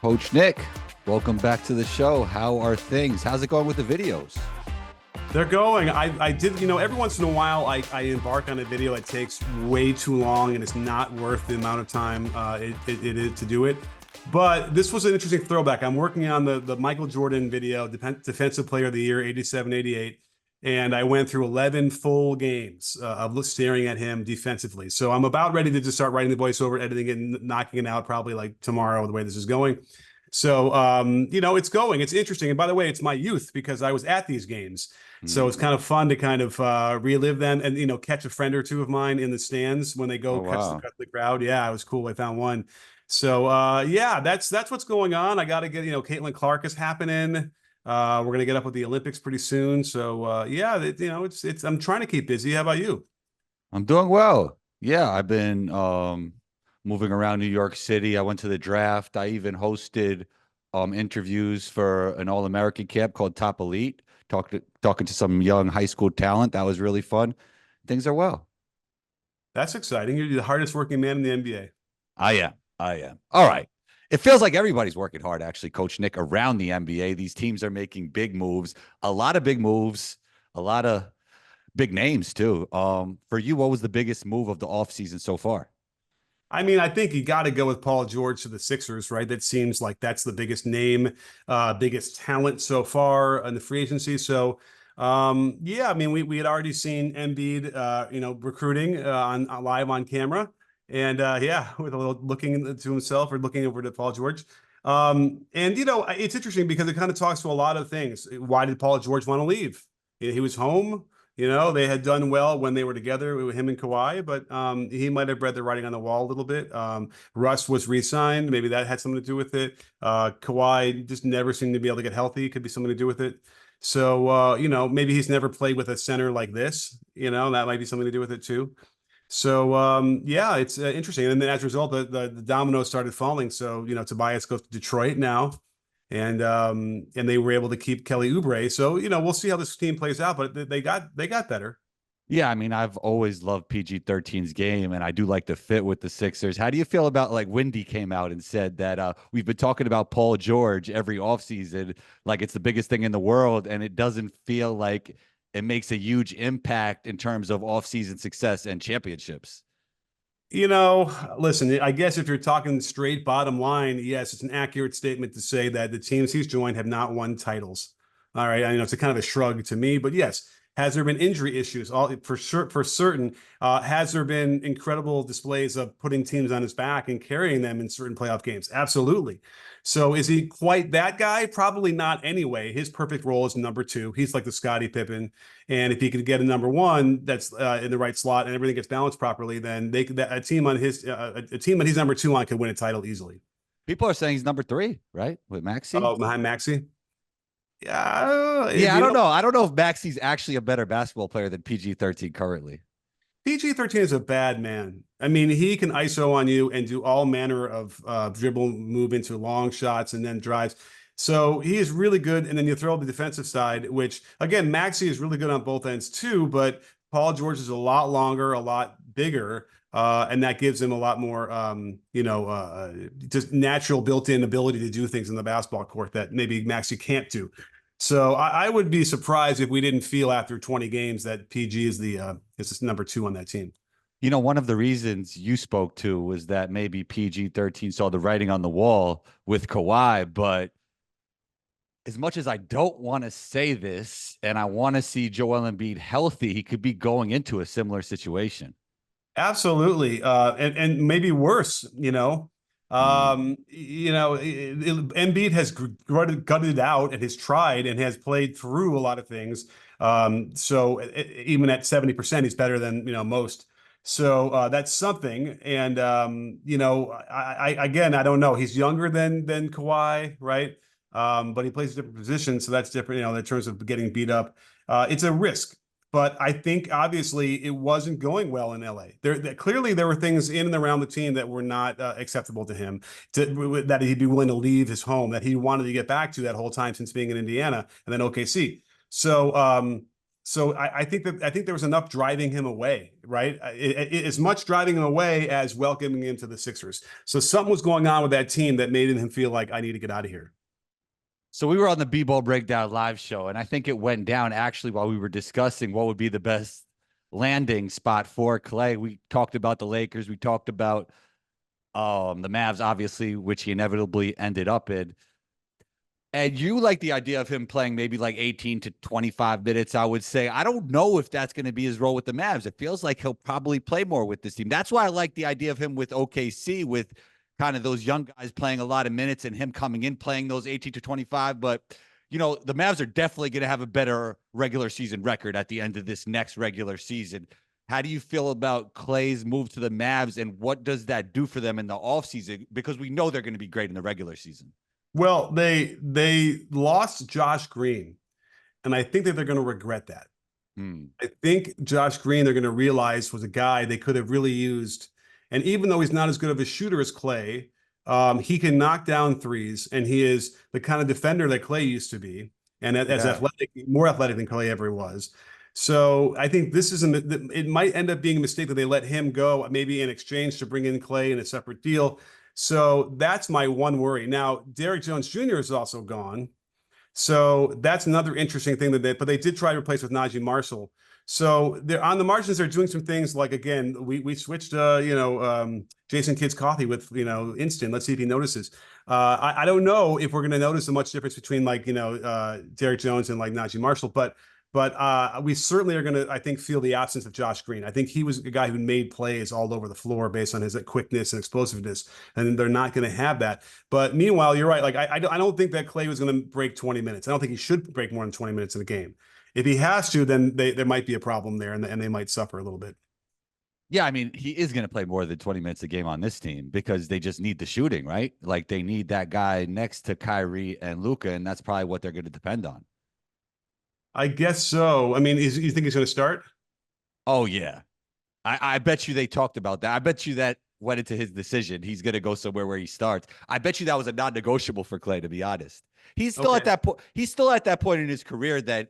Coach Nick, welcome back to the show. How are things? How's it going with the videos? They're going. I did, every once in a while I embark on a video that takes way too long and it's not worth the amount of time it is to do it. But this was an interesting throwback. I'm working on the Michael Jordan video, Defensive Player of the Year, 87-88. And I went through 11 full games of staring at him defensively. So I'm about ready to just start writing the voiceover, editing it, and knocking it out probably like tomorrow, the way this is going. So, it's going. It's interesting. And by the way, it's my youth because I was at these games. So it's kind of fun to kind of relive them and, catch a friend or two of mine in the stands when they go cut the crowd. Yeah, it was cool. I found one. So, that's what's going on. I got to get, Caitlin Clark is happening. We're going to get up with the Olympics pretty soon. So, it's I'm trying to keep busy. How about you? I'm doing well. Yeah, I've been moving around New York City. I went to the draft. I even hosted interviews for an All-American camp called Top Elite, talking to some young high school talent. That was really fun. Things are well. That's exciting. You're the hardest working man in the NBA. I am. All right. It feels like everybody's working hard, actually, Coach Nick, around the NBA. These teams are making big moves, a lot of big moves, a lot of big names, too. For you, what was the biggest move of the offseason so far? I mean, I think you got to go with Paul George to the Sixers, right? That seems like that's the biggest name, biggest talent so far in the free agency. So, I mean, we had already seen Embiid, recruiting on live on camera. And with a little looking to himself or looking over to Paul George. It's interesting because it kind of talks to a lot of things. Why did Paul George want to leave? He was home. They had done well when they were together with him and Kawhi, but he might have read the writing on the wall a little bit. Russ was re-signed. Maybe that had something to do with it. Kawhi just never seemed to be able to get healthy. Could be something to do with it. So, maybe he's never played with a center like this. That might be something to do with it too. So it's interesting. And then as a result, the dominoes started falling. So Tobias goes to Detroit now, and they were able to keep Kelly Oubre. So we'll see how this team plays out. But they got better. Yeah, I mean, I've always loved PG-13's game, and I do like the fit with the Sixers. How do you feel about, like, Wendy came out and said that we've been talking about Paul George every offseason, like it's the biggest thing in the world, and it doesn't feel like it makes a huge impact in terms of offseason success and championships? Listen, I guess if you're talking straight bottom line, yes, it's an accurate statement to say that the teams he's joined have not won titles. All right. I know it's a kind of a shrug to me, but yes. Has there been injury issues? For certain. Has there been incredible displays of putting teams on his back and carrying them in certain playoff games? Absolutely. So is he quite that guy? Probably not anyway. His perfect role is number two. He's like the Scottie Pippen. And if he could get a number one that's in the right slot and everything gets balanced properly, then a team that he's number two on could win a title easily. People are saying he's number three, right? With Maxey? Oh, behind Maxey? Yeah, I don't know. I don't know if Maxey's actually a better basketball player than PG-13 currently. PG-13 is a bad man. I mean, he can ISO on you and do all manner of dribble move into long shots and then drives. So he is really good. And then you throw the defensive side, which, again, Maxey is really good on both ends too, but Paul George is a lot longer, a lot bigger, and that gives him a lot more, just natural built-in ability to do things in the basketball court that maybe Maxey can't do. So I would be surprised if we didn't feel after 20 games that PG is number two on that team. One of the reasons you spoke to was that maybe PG-13 saw the writing on the wall with Kawhi, but as much as I don't want to say this and I want to see Joel Embiid healthy, he could be going into a similar situation. Absolutely. And maybe worse, Embiid has gutted out and has tried and has played through a lot of things. So even at 70%, he's better than, most. So that's something. And, I don't know. He's younger than Kawhi, right? But he plays a different position. So that's different, in terms of getting beat up. It's a risk. But I think obviously it wasn't going well in LA. Clearly there were things in and around the team that were not acceptable to him, that he'd be willing to leave his home, that he wanted to get back to that whole time since being in Indiana and then OKC. So So I think there was enough driving him away, right? As much driving him away as welcoming him to the Sixers. So something was going on with that team that made him feel like I need to get out of here. So we were on the B-Ball Breakdown live show, and I think it went down actually while we were discussing what would be the best landing spot for Klay. We talked about the Lakers. We talked about the Mavs, obviously, which he inevitably ended up in. And you like the idea of him playing maybe like 18 to 25 minutes, I would say. I don't know if that's going to be his role with the Mavs. It feels like he'll probably play more with this team. That's why I like the idea of him with OKC, with kind of those young guys playing a lot of minutes and him coming in playing those 18 to 25. But, you know, the Mavs are definitely going to have a better regular season record at the end of this next regular season. How do you feel about Klay's move to the Mavs, and what does that do for them in the offseason? Because we know they're going to be great in the regular season. Well, they lost Josh Green, and I think that they're going to regret that. I think Josh Green, they're going to realize, was a guy they could have really used. And even though he's not as good of a shooter as Klay, he can knock down threes, and he is the kind of defender that Klay used to be, and as athletic, more athletic than Klay ever was. So I think this is it might end up being a mistake that they let him go, maybe in exchange to bring in Klay in a separate deal. So that's my one worry. Now, Derrick Jones Jr. is also gone. So that's another interesting thing but they did try to replace with Najee Marshall. So they're on the margins. They're doing some things like, again, we switched, Jason Kidd's coffee with, instant. Let's see if he notices. I don't know if we're going to notice a much difference between Derrick Jones and like Najee Marshall, but we certainly are going to, I think, feel the absence of Josh Green. I think he was a guy who made plays all over the floor based on his quickness and explosiveness, and they're not going to have that. But meanwhile, you're right. Like I don't think that Klay was going to break 20 minutes. I don't think he should break more than 20 minutes in a game. If he has to, then there might be a problem there, and they might suffer a little bit. Yeah, I mean, he is going to play more than 20 minutes a game on this team because they just need the shooting, right? Like they need that guy next to Kyrie and Luka, and that's probably what they're going to depend on. I guess so. I mean, you think he's going to start? Oh, yeah. I bet you they talked about that. I bet you that went into his decision. He's going to go somewhere where he starts. I bet you that was a non-negotiable for Klay, to be honest. He's still at that point. He's still at that point in his career that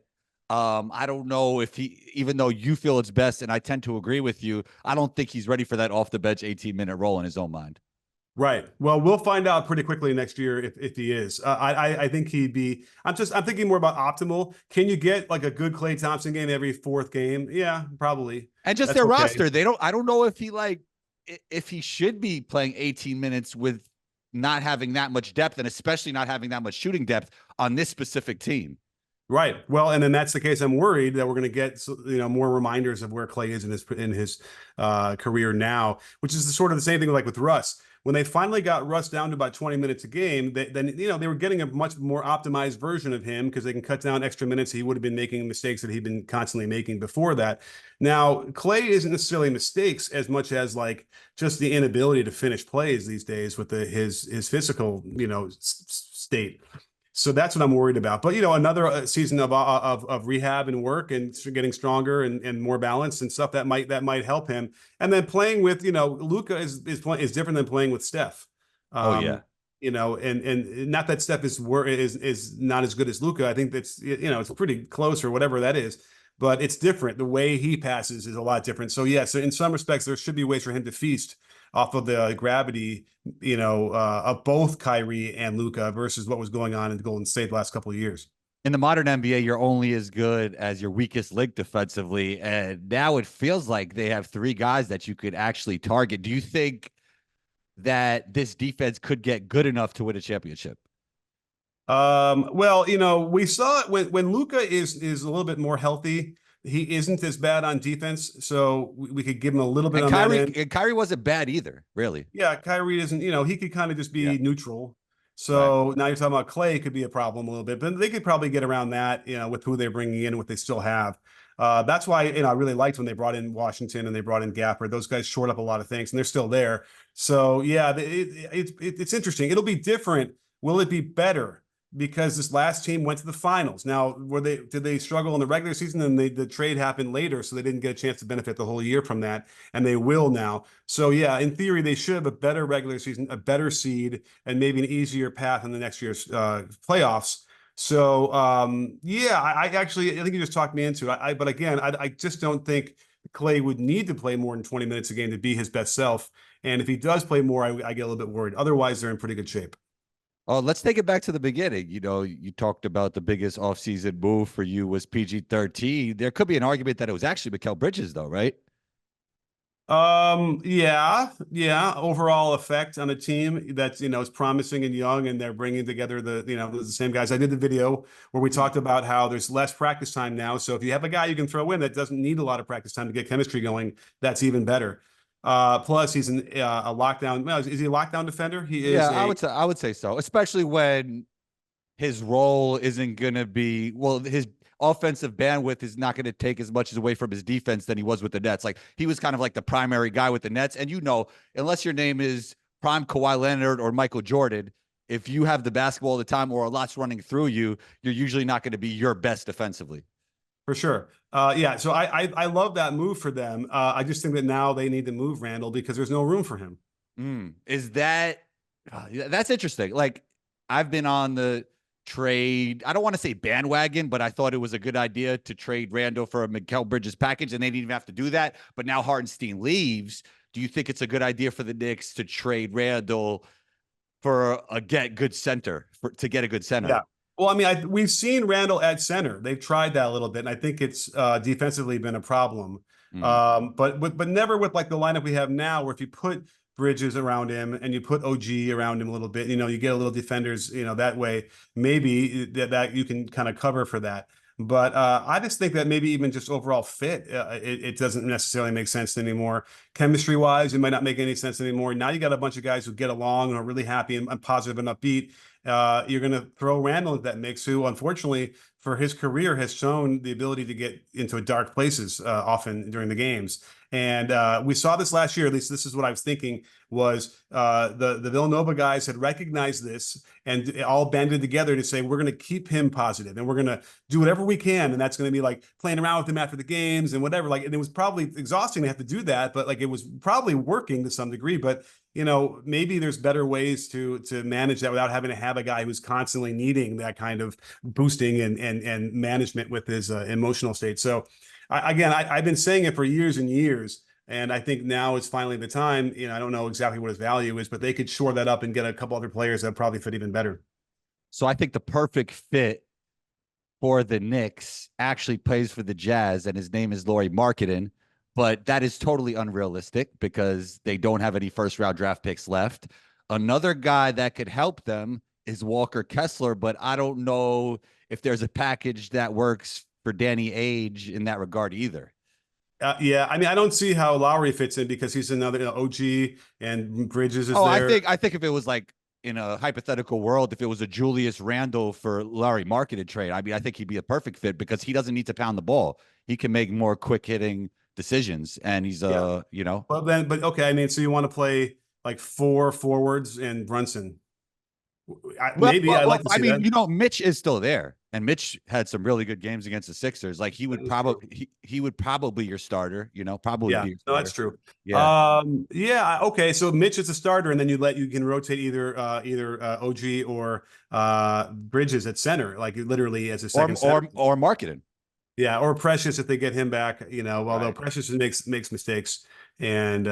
I don't know if even though you feel it's best, and I tend to agree with you, I don't think he's ready for that off the bench 18-minute role in his own mind. Right. Well, we'll find out pretty quickly next year if he is. I think he'd be. I'm thinking more about optimal. Can you get like a good Klay Thompson game every fourth game? Yeah, probably. And just their roster, I don't know if he should be playing 18 minutes with not having that much depth, and especially not having that much shooting depth on this specific team. Right. Well, and then that's the case. I'm worried that we're going to get more reminders of where Klay is in his career now, which is sort of the same thing like with Russ. When they finally got Russ down to about 20 minutes a game, then they were getting a much more optimized version of him because they can cut down extra minutes. He would have been making mistakes that he'd been constantly making before that. Now, Klay isn't necessarily mistakes as much as like just the inability to finish plays these days with his physical state. So that's what I'm worried about. But another season of rehab and work and getting stronger and more balanced and stuff that might help him. And then playing with Luka is different than playing with Steph. Oh yeah. And not that Steph is not as good as Luka. I think that's it's pretty close or whatever that is. But it's different. The way he passes is a lot different. So yeah, so in some respects, there should be ways for him to feast off of the gravity, of both Kyrie and Luka versus what was going on in Golden State the last couple of years. In the modern NBA, you're only as good as your weakest link defensively. And now it feels like they have three guys that you could actually target. Do you think that this defense could get good enough to win a championship? Well, we saw it when Luka is a little bit more healthy. He isn't as bad on defense, so we could give him a little bit on that end. And Kyrie wasn't bad either, really. Yeah, Kyrie isn't, he could kind of just be neutral. So now you're talking about Klay could be a problem a little bit, but they could probably get around that, with who they're bringing in and what they still have. That's why, I really liked when they brought in Washington and they brought in Gapper. Those guys shored up a lot of things, and they're still there. So, yeah, it's interesting. It'll be different. Will it be better? Because this last team went to the finals. Now, did they struggle in the regular season? And the trade happened later, so they didn't get a chance to benefit the whole year from that, and they will now. So yeah, in theory, they should have a better regular season, a better seed, and maybe an easier path in the next year's playoffs. So yeah, I actually I think you just talked me into it. But again, I just don't think Klay would need to play more than 20 minutes a game to be his best self. And if he does play more, I get a little bit worried. Otherwise, they're in pretty good shape. Oh, let's take it back to the beginning. You know, you talked about the biggest offseason move for you was PG-13. There could be an argument that it was actually Mikal Bridges, though, right? Yeah. Overall effect on a team that's, is promising and young, and they're bringing together the same guys. I did the video where we talked about how there's less practice time now. So if you have a guy you can throw in that doesn't need a lot of practice time to get chemistry going, that's even better. Plus he's a lockdown. Well, is he a lockdown defender? He Yeah, is I would say so, especially when his role isn't going to be, well, his offensive bandwidth is not going to take as much away from his defense than he was with the Nets. Like he was kind of like the primary guy with the Nets. And unless your name is prime Kawhi Leonard or Michael Jordan, if you have the basketball all the time or a lot's running through you, you're usually not going to be your best defensively. for sure. Yeah, so I love that move for them. I just think that now they need to move Randall because there's no room for him. Is that that's interesting. Like I've been on the trade. I don't want to say bandwagon, but I thought it was a good idea to trade Randall for a Mikal Bridges package, and they didn't even have to do that. But now Hartenstein leaves. Do you think it's a good idea for the Knicks to trade Randall for a get good center to get a good center? Yeah. Well, I mean, we've seen Randall at center. They've tried that a little bit, and I think it's defensively been a problem. Mm. But never with like the lineup we have now, where if you put Bridges around him and you put OG around him a little bit, you get a little defenders, that way maybe that you can kind of cover for that. But I just think that maybe even just overall fit, it doesn't necessarily make sense anymore. Chemistry wise, it might not make any sense anymore. Now you got a bunch of guys who get along and are really happy and positive and upbeat. You're going to throw Randall into that mix, who unfortunately for his career has shown the ability to get into dark places often during the games. And we saw this last year. At least this is what I was thinking. Was the Villanova guys had recognized this and all banded together to say we're going to keep him positive and we're going to do whatever we can, and that's going to be like playing around with him after the games and whatever. Like, and it was probably exhausting to have to do that, but like it was probably working to some degree. But maybe there's better ways to manage that without having to have a guy who's constantly needing that kind of boosting and management with his emotional state. So I've been saying it for years and years, and I think now is finally the time. I don't know exactly what his value is, but they could shore that up and get a couple other players that probably fit even better. So I think the perfect fit for the Knicks actually plays for the Jazz, and his name is Lauri Markkanen. But that is totally unrealistic because they don't have any first round draft picks left. Another guy that could help them is Walker Kessler, but I don't know if there's a package that works for Danny Ainge in that regard either. Yeah, I mean, I don't see how Lowry fits in because he's another OG and Bridges is Oh, there. I think if it was like in a hypothetical world, if it was a Julius Randle for Lauri Markkanen trade, I think he'd be a perfect fit because he doesn't need to pound the ball. He can make more quick hitting decisions, and he's But okay, I mean, so you want to play like 4 forwards and Brunson? Maybe I'd like to I see mean, that. Mitch is still there, and Mitch had some really good games against the Sixers. Like he would probably your starter, probably Yeah, be your no, starter. that's true. Yeah. Yeah, okay. So Mitch is a starter, and then you can rotate either OG or Bridges at center, like literally as a Or second center. marketing. Yeah, or Precious if they get him back. Although Right. Precious makes mistakes, and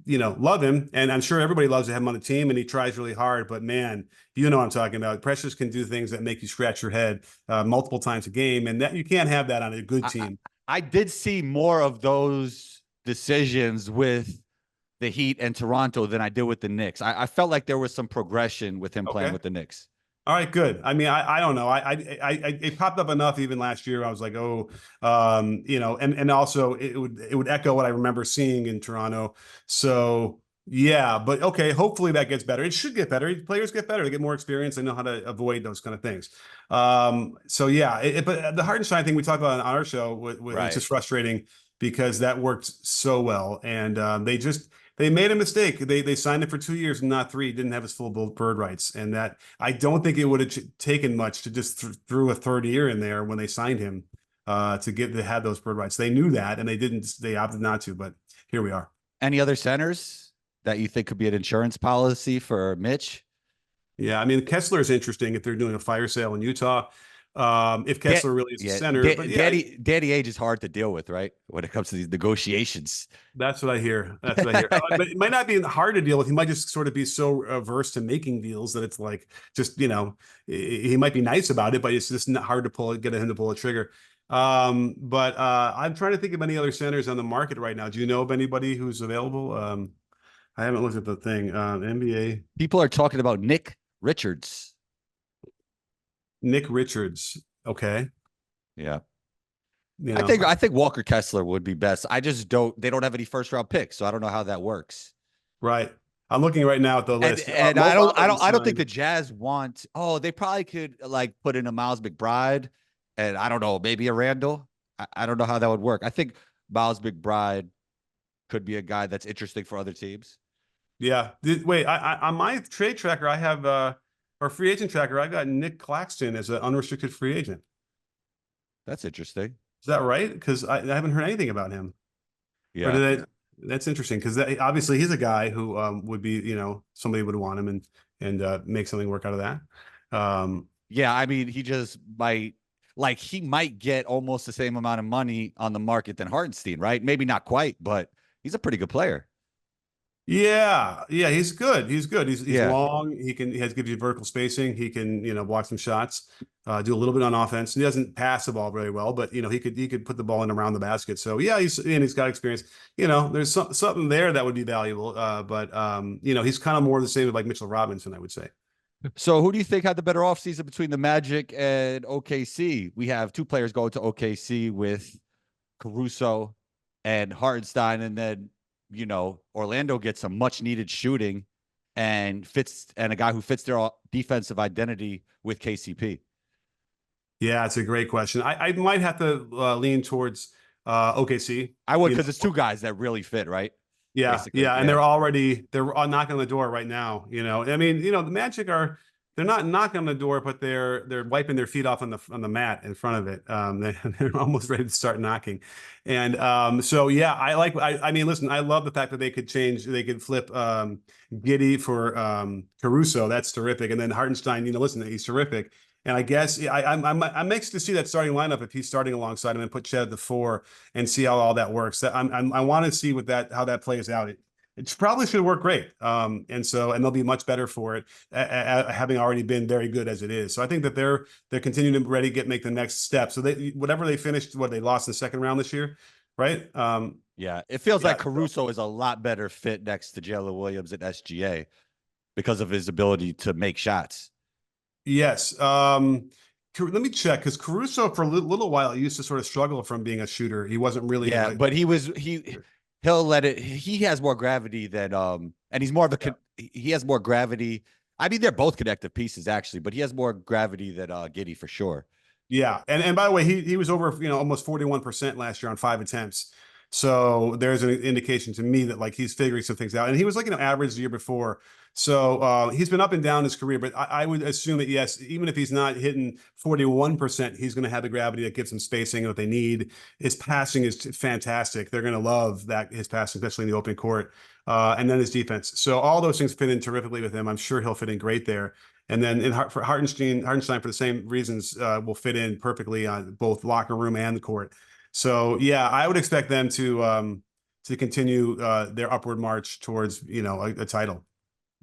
love him, and I'm sure everybody loves to have him on the team, and he tries really hard. But man, you know what I'm talking about. Precious can do things that make you scratch your head multiple times a game, and that you can't have that on a good team. I did see more of those decisions with the Heat and Toronto than I did with the Knicks. I felt like there was some progression with him playing Okay. with the Knicks. All right, good. I mean, I don't know. It popped up enough even last year. I was like, oh, and also it would echo what I remember seeing in Toronto. So yeah, but okay, hopefully that gets better. It should get better. Players get better. They get more experience. They know how to avoid those kind of things. So yeah, but the Hartenstein thing we talked about on our show, it's Right. just frustrating because that worked so well, and they made a mistake. They signed him for 2 years, not 3. Didn't have his full bird rights, and that I don't think it would have taken much to just threw a third year in there when they signed him to have those bird rights. They knew that, and they didn't. They opted not to. But here we are. Any other centers that you think could be an insurance policy for Mitch? Yeah, I mean Kessler is interesting if they're doing a fire sale in Utah. If Da- Kessler really is a yeah, center, but yeah, Daddy Age is hard to deal with, right? When it comes to these negotiations. that's what I hear. That's what I hear. But it might not be hard to deal with. He might just sort of be so averse to making deals that it's like just he might be nice about it, but it's just not hard to get him to pull a trigger. But I'm trying to think of any other centers on the market right now. Do you know of anybody who's available? I haven't looked at the thing. NBA. People are talking about Nick Richards. Nick Richards. Okay. Yeah. You I know, think I think Walker Kessler would be best. I just don't they don't have any first round picks, so I don't know how that works. right. I'm looking right now at the And list. and Mo Bamba I don't think the signed. Jazz want. Oh, they probably could like put in a Miles McBride, and I don't know, maybe a Randall. I don't know how that would work. I think Miles McBride could be a guy that's interesting for other teams. Yeah. Wait, on my trade tracker, I have or free agent tracker, I got Nick Claxton as an unrestricted free agent. That's interesting. Is that right? Because I haven't heard anything about him. Or Yeah. did I, that's interesting because obviously he's a guy who would be, somebody would want him and make something work out of that. Yeah, I mean, he just might like he might get almost the same amount of money on the market than Hartenstein, right? Maybe not quite, but he's a pretty good player. Yeah, yeah, he's good. He's good. He's Yeah. long. He gives you vertical spacing. He can block some shots, do a little bit on offense. And he doesn't pass the ball very well, but he could put the ball in around the basket. So yeah, he's got experience. There's something there that would be valuable. But he's kind of more the same with like Mitchell Robinson, I would say. So who do you think had the better offseason between the Magic and OKC? We have two players going to OKC with Caruso and Hartenstein, and then Orlando gets some much needed shooting and a guy who fits their defensive identity with KCP. Yeah, it's a great question. I might have to lean towards OKC. I would because it's two guys that really fit, right? Yeah, Basically, yeah, and yeah. they're knocking on the door right now. I mean, the Magic they're not knocking on the door, but they're wiping their feet off on the mat in front of it. They're almost ready to start knocking, and so yeah, I mean, listen, I love the fact that they could flip Giddy for Caruso. That's terrific, and then Hartenstein. Listen, he's terrific. And I guess I'm mixed to see that starting lineup if he's starting alongside him and put Chet at the 4 and see how all that works. I want to see how that plays out. It probably should work great. And they'll be much better for it, having already been very good as it is. So I think that they're continuing to make the next step. So whatever they finished, they lost in the second round this year, right? Yeah, it feels Yeah, like Caruso is a lot better fit next to Jalen Williams at SGA because of his ability to make shots. Yes. Let me check because Caruso for a little while used to sort of struggle from being a shooter. He wasn't really. Yeah, but he'll let it. He has more gravity than and he's more of a he has more gravity. I mean, they're both connective pieces actually, but he has more gravity than Giddy for sure. Yeah, and by the way, he was over almost 41% last year on 5 attempts. So there's an indication to me that like he's figuring some things out, and he was like average the year before. So he's been up and down his career, but I would assume that yes, even if he's not hitting 41%, he's going to have the gravity that gives him spacing and what they need. His passing is fantastic. They're going to love that his passing, especially in the open court, and then his defense. So all those things fit in terrifically with him. I'm sure he'll fit in great there. And then for Hartenstein for the same reasons will fit in perfectly on both locker room and the court. So yeah, I would expect them to continue their upward march towards a title.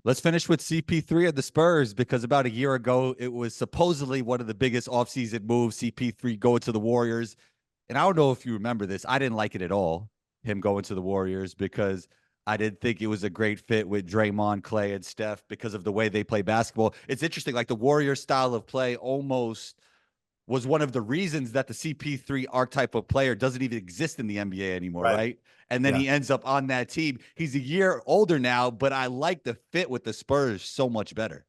Let's finish with CP3 and the Spurs because about a year ago it was supposedly one of the biggest offseason moves. CP3 going to the Warriors, and I don't know if you remember this. I didn't like it at all. Him going to the Warriors because I didn't think it was a great fit with Draymond, Klay, and Steph because of the way they play basketball. It's interesting, like the Warriors style of play almost was one of the reasons that the CP3 archetype of player doesn't even exist in the NBA anymore, right? And then he ends up on that team. He's a year older now, but I like the fit with the Spurs so much better.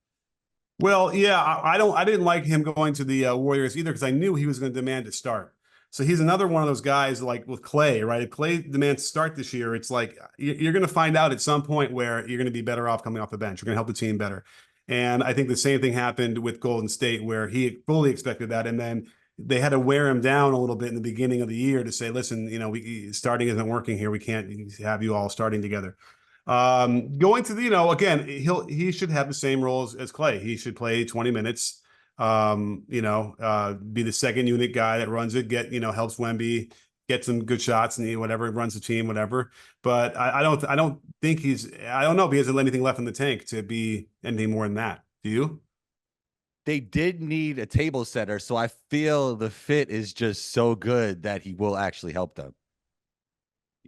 Well, yeah, I didn't like him going to the Warriors either because I knew he was going to demand to start. So he's another one of those guys like with Klay, right? If Klay demands to start this year, it's like you're going to find out at some point where you're going to be better off coming off the bench. You're going to help the team better. And I think the same thing happened with Golden State where he fully expected that. And then they had to wear him down a little bit in the beginning of the year to say, listen, starting isn't working here. We can't have you all starting together. Going to the, again, he should have the same roles as Klay. He should play 20 minutes. Be the second unit guy that runs it, helps Wemby get some good shots and whatever, runs the team, whatever. But I don't think I don't know if he has anything left in the tank to be anything more than that. Do you? They did need a table setter, so I feel the fit is just so good that he will actually help them.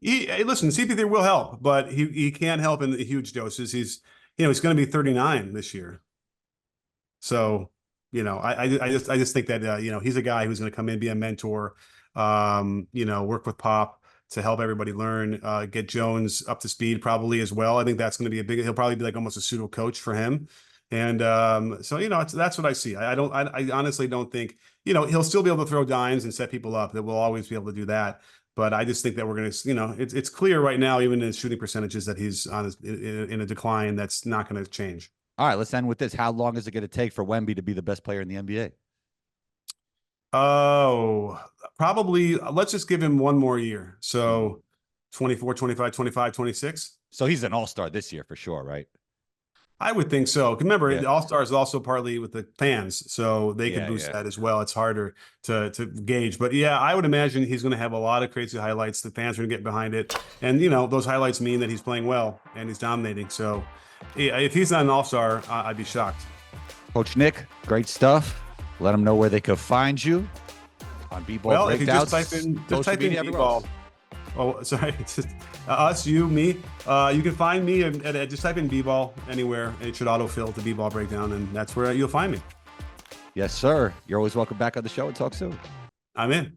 Listen, CP3 will help, but he can't help in the huge doses. He's going to be 39 this year. So, I just think that, he's a guy who's going to come in, be a mentor, work with Pop to help everybody learn, get Jones up to speed probably as well. I think that's going to be he'll probably be like almost a pseudo coach for him. And so, that's what I see. I honestly don't think, he'll still be able to throw dimes and set people up. That we'll always be able to do that. But I just think that we're going to, it's clear right now, even in his shooting percentages, that he's in a decline that's not going to change. All right, let's end with this. How long is it going to take for Wemby to be the best player in the NBA? Oh, probably. Let's just give him one more year. So 24, 25, 25, 26. So he's an all-star this year for sure, right? I would think so. Remember, Yeah. the All-Star is also partly with the fans, so they can boost that as well. It's harder to gauge. But yeah, I would imagine he's going to have a lot of crazy highlights. The fans are going to get behind it. And, those highlights mean that he's playing well and he's dominating. So if he's not an All-Star, I'd be shocked. Coach Nick, great stuff. Let them know where they could find you on B-Ball Well, Breakdowns. if you just type in B-Ball. Oh, sorry. It's just us, you, me. You can find me at just type in B-Ball anywhere. It should autofill to B-Ball Breakdown, and that's where you'll find me. Yes, sir. You're always welcome back on the show, and talk soon. I'm in.